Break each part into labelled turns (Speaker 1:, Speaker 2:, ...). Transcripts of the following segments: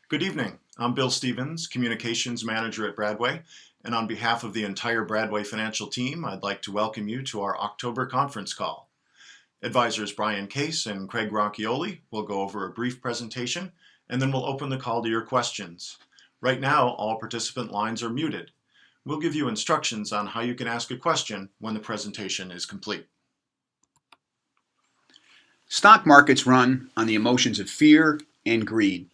Speaker 1: Good evening. I'm Bill Stevens, Communications Manager at Bradway, and on behalf of the entire Bradway financial team, I'd like to welcome you to our October conference call. Advisors Brian Case and Craig Ronchioli will go over a brief presentation, and then we'll open the call to your questions. Right now, all participant lines are muted. We'll give you instructions on how you can ask a question when the presentation is complete.
Speaker 2: Stock markets run on the emotions of fear and greed.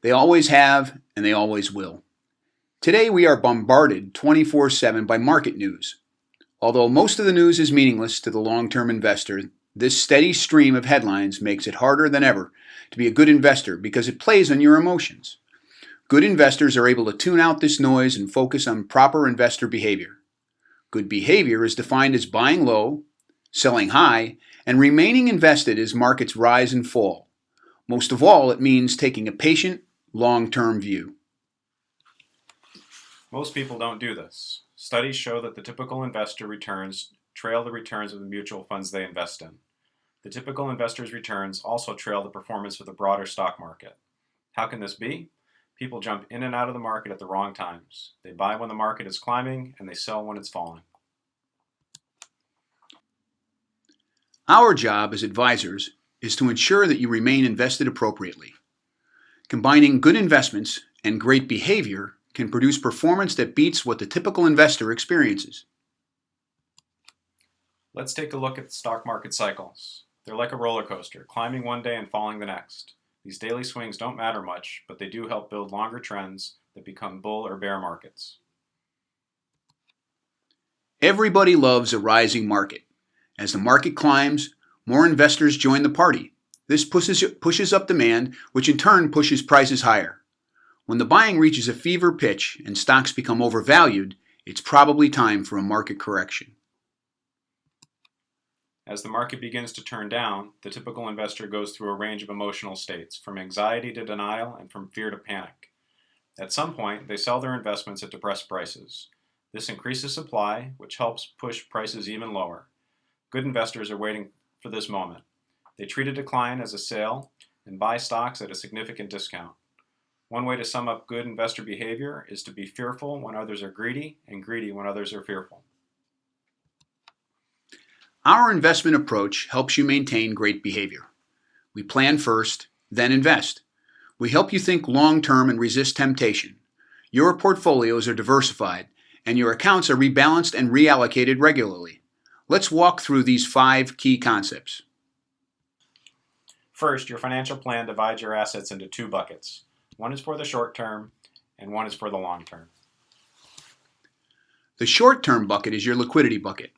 Speaker 2: They always have, and they always will. Today we are bombarded 24/7 by market news. Although most of the news is meaningless to the long-term investor, this steady stream of headlines makes it harder than ever to be a good investor because it plays on your emotions. Good investors are able to tune out this noise and focus on proper investor behavior. Good behavior is defined as buying low, selling high, and remaining invested as markets rise and fall. Most of all, it means taking a patient, long-term view.
Speaker 3: Most people don't do this. Studies show that the typical investor returns trail the returns of the mutual funds they invest in. The typical investor's returns also trail the performance of the broader stock market. How can this be? People jump in and out of the market at the wrong times. They buy when the market is climbing and they sell when it's falling.
Speaker 2: Our job as advisors is to ensure that you remain invested appropriately. Combining good investments and great behavior can produce performance that beats what the typical investor experiences.
Speaker 3: Let's take a look at the stock market cycles. They're like a roller coaster, climbing one day and falling the next. These daily swings don't matter much, but they do help build longer trends that become bull or bear markets.
Speaker 2: Everybody loves a rising market. As the market climbs, more investors join the party. This pushes up demand, which in turn pushes prices higher. When the buying reaches a fever pitch and stocks become overvalued, it's probably time for a market correction.
Speaker 3: As the market begins to turn down, the typical investor goes through a range of emotional states, from anxiety to denial and from fear to panic. At some point, they sell their investments at depressed prices. This increases supply, which helps push prices even lower. Good investors are waiting for this moment. They treat a decline as a sale and buy stocks at a significant discount. One way to sum up good investor behavior is to be fearful when others are greedy and greedy when others are fearful.
Speaker 2: Our investment approach helps you maintain great behavior. We plan first, then invest. We help you think long-term and resist temptation. Your portfolios are diversified, and your accounts are rebalanced and reallocated regularly. Let's walk through these 5 key concepts.
Speaker 3: First, your financial plan divides your assets into 2 buckets. One is for the short term, and one is for the long term.
Speaker 2: The short-term bucket is your liquidity bucket.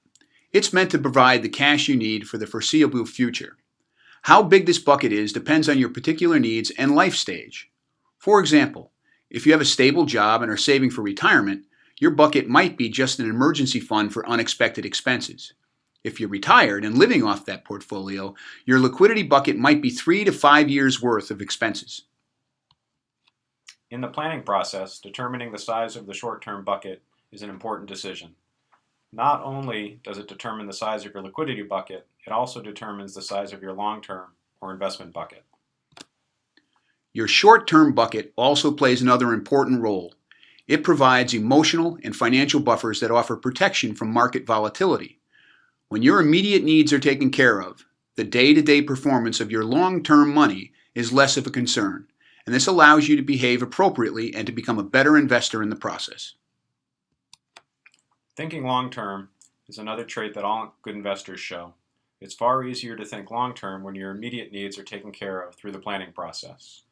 Speaker 2: It's meant to provide the cash you need for the foreseeable future. How big this bucket is depends on your particular needs and life stage. For example, if you have a stable job and are saving for retirement, your bucket might be just an emergency fund for unexpected expenses. If you're retired and living off that portfolio, your liquidity bucket might be 3 to 5 years' worth of expenses.
Speaker 3: In the planning process, determining the size of the short-term bucket is an important decision. Not only does it determine the size of your liquidity bucket, it also determines the size of your long-term or investment bucket.
Speaker 2: Your short-term bucket also plays another important role. It provides emotional and financial buffers that offer protection from market volatility. When your immediate needs are taken care of, the day-to-day performance of your long-term money is less of a concern, and this allows you to behave appropriately and to become a better investor in the process.
Speaker 3: Thinking long-term is another trait that all good investors show. It's far easier to think long-term when your immediate needs are taken care of through the planning process.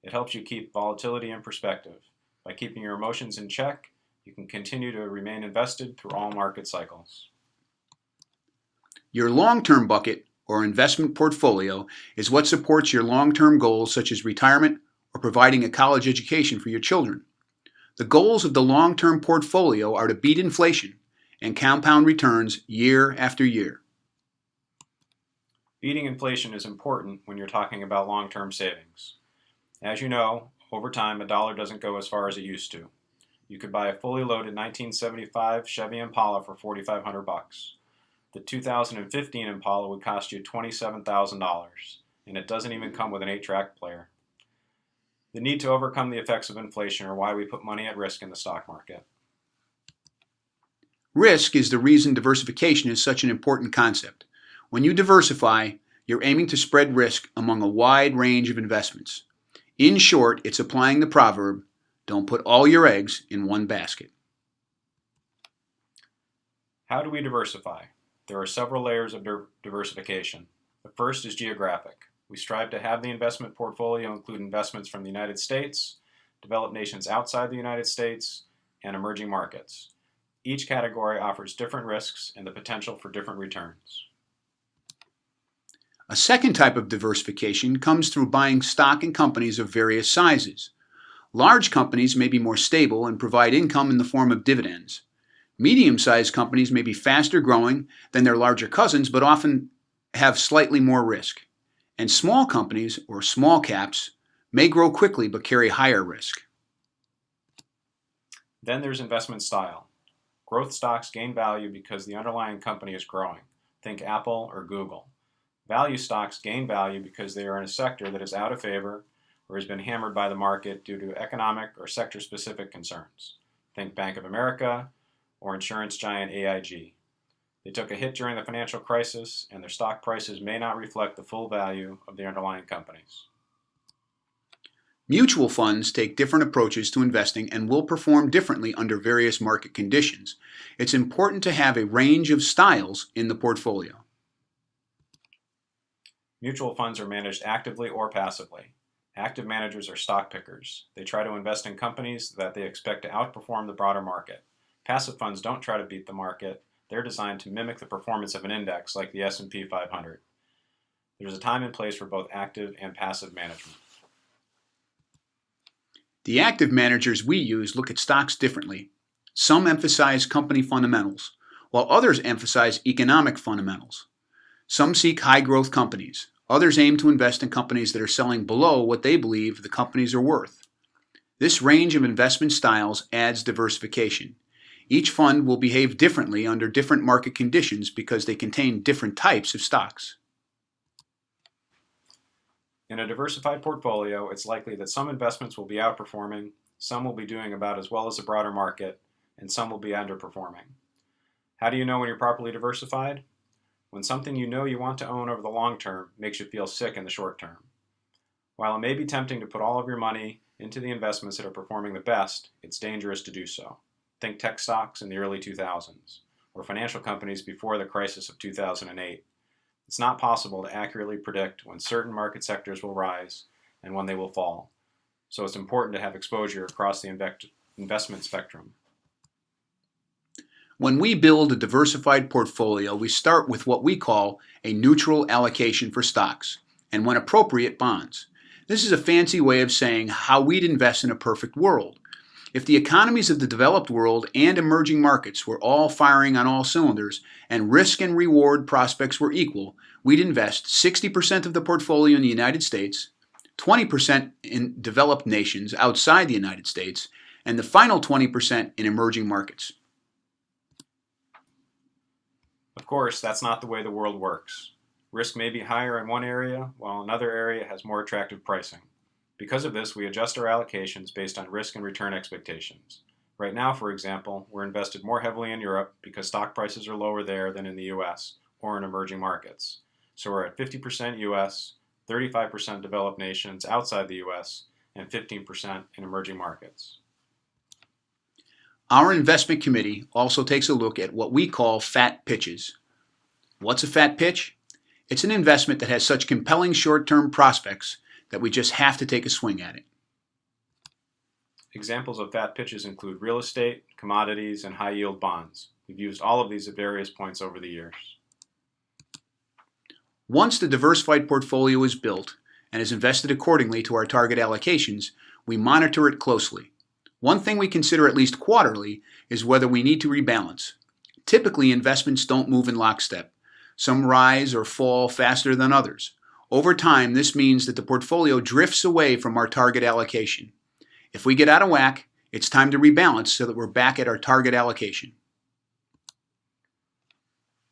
Speaker 3: It helps you keep volatility in perspective. By keeping your emotions in check, you can continue to remain invested through all market cycles.
Speaker 2: Your long-term bucket, or investment portfolio, is what supports your long-term goals such as retirement or providing a college education for your children. The goals of the long-term portfolio are to beat inflation and compound returns year after year.
Speaker 3: Beating inflation is important when you're talking about long-term savings. As you know, over time, a dollar doesn't go as far as it used to. You could buy a fully loaded 1975 Chevy Impala for $4,500. The 2015 Impala would cost you $27,000, and it doesn't even come with an 8-track player. The need to overcome the effects of inflation are why we put money at risk in the stock market.
Speaker 2: Risk is the reason diversification is such an important concept. When you diversify, you're aiming to spread risk among a wide range of investments. In short, it's applying the proverb, don't put all your eggs in one basket.
Speaker 3: How do we diversify? There are several layers of diversification. The first is geographic. We strive to have the investment portfolio include investments from the United States, developed nations outside the United States, and emerging markets. Each category offers different risks and the potential for different returns.
Speaker 2: A second type of diversification comes through buying stock in companies of various sizes. Large companies may be more stable and provide income in the form of dividends. Medium-sized companies may be faster growing than their larger cousins, but often have slightly more risk. And small companies, or small caps, may grow quickly but carry higher risk.
Speaker 3: Then there's investment style. Growth stocks gain value because the underlying company is growing. Think Apple or Google. Value stocks gain value because they are in a sector that is out of favor or has been hammered by the market due to economic or sector-specific concerns. Think Bank of America or insurance giant AIG. They took a hit during the financial crisis, and their stock prices may not reflect the full value of the underlying companies.
Speaker 2: Mutual funds take different approaches to investing and will perform differently under various market conditions. It's important to have a range of styles in the portfolio.
Speaker 3: Mutual funds are managed actively or passively. Active managers are stock pickers. They try to invest in companies that they expect to outperform the broader market. Passive funds don't try to beat the market. They're designed to mimic the performance of an index like the S&P 500. There's a time and place for both active and passive management.
Speaker 2: The active managers we use look at stocks differently. Some emphasize company fundamentals, while others emphasize economic fundamentals. Some seek high-growth companies. Others aim to invest in companies that are selling below what they believe the companies are worth. This range of investment styles adds diversification. Each fund will behave differently under different market conditions because they contain different types of stocks.
Speaker 3: In a diversified portfolio, it's likely that some investments will be outperforming, some will be doing about as well as the broader market, and some will be underperforming. How do you know when you're properly diversified? When something you know you want to own over the long term makes you feel sick in the short term. While it may be tempting to put all of your money into the investments that are performing the best, it's dangerous to do so. Think tech stocks in the early 2000s, or financial companies before the crisis of 2008. It's not possible to accurately predict when certain market sectors will rise and when they will fall, so it's important to have exposure across the investment spectrum.
Speaker 2: When we build a diversified portfolio, we start with what we call a neutral allocation for stocks, and when appropriate, bonds. This is a fancy way of saying how we'd invest in a perfect world. If the economies of the developed world and emerging markets were all firing on all cylinders and risk and reward prospects were equal, we'd invest 60% of the portfolio in the United States, 20% in developed nations outside the United States, and the final 20% in emerging markets.
Speaker 3: Of course, that's not the way the world works. Risk may be higher in one area, while another area has more attractive pricing. Because of this, we adjust our allocations based on risk and return expectations. Right now, for example, we're invested more heavily in Europe because stock prices are lower there than in the US or in emerging markets. So we're at 50% US, 35% developed nations outside the US, and 15% in emerging markets.
Speaker 2: Our investment committee also takes a look at what we call fat pitches. What's a fat pitch? It's an investment that has such compelling short-term prospects that we just have to take a swing at it.
Speaker 3: Examples of fat pitches include real estate, commodities, and high-yield bonds. We've used all of these at various points over the years.
Speaker 2: Once the diversified portfolio is built and is invested accordingly to our target allocations, we monitor it closely. One thing we consider at least quarterly is whether we need to rebalance. Typically, investments don't move in lockstep. Some rise or fall faster than others. Over time, this means that the portfolio drifts away from our target allocation. If we get out of whack, it's time to rebalance so that we're back at our target allocation.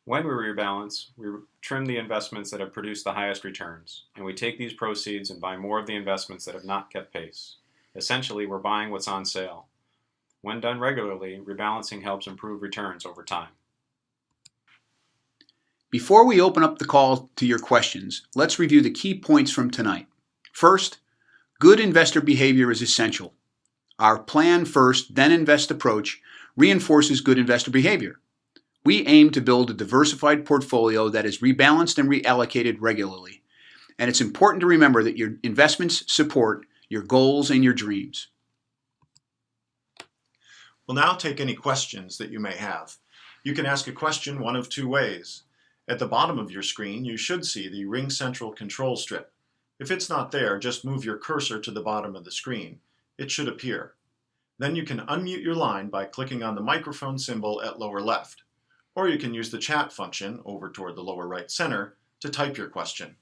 Speaker 3: When we rebalance, we trim the investments that have produced the highest returns, and we take these proceeds and buy more of the investments that have not kept pace. Essentially, we're buying what's on sale. When done regularly, rebalancing helps improve returns over time.
Speaker 2: Before we open up the call to your questions, let's review the key points from tonight. First, good investor behavior is essential. Our plan first, then invest approach reinforces good investor behavior. We aim to build a diversified portfolio that is rebalanced and reallocated regularly. And it's important to remember that your investments support your goals and your dreams.
Speaker 1: We'll now take any questions that you may have. You can ask a question one of two ways. At the bottom of your screen, you should see the RingCentral control strip. If it's not there, just move your cursor to the bottom of the screen. It should appear. Then you can unmute your line by clicking on the microphone symbol at lower left. Or you can use the chat function over toward the lower right center to type your question.